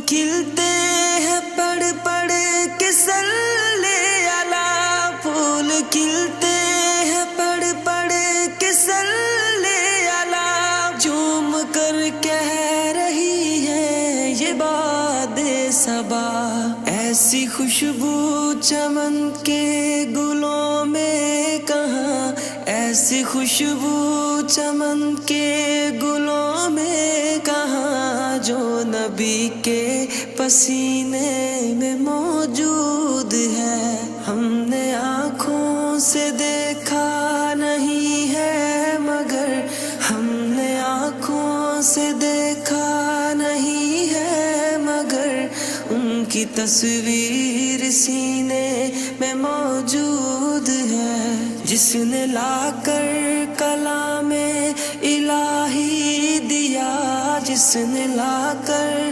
کھلتے ہیں پڑھ پڑھ کے صلی علی، پھول کھلتے ہیں پڑھ پڑھ کے صلی علی، جھوم کر کہہ رہی ہے یہ باد صبا، ایسی خوشبو چمن کے گلوں میں کہاں، ایسی خوشبو چمن کے گلوں میں کہاں، جو نبی کے پسینے میں موجود ہے، ہم نے آنکھوں سے دیکھا نہیں ہے مگر، ہم نے آنکھوں سے دیکھا نہیں ہے مگر، ان کی تصویر سینے میں موجود ہے، جس نے لا کر کلام الہی دیا، جس نے لا کر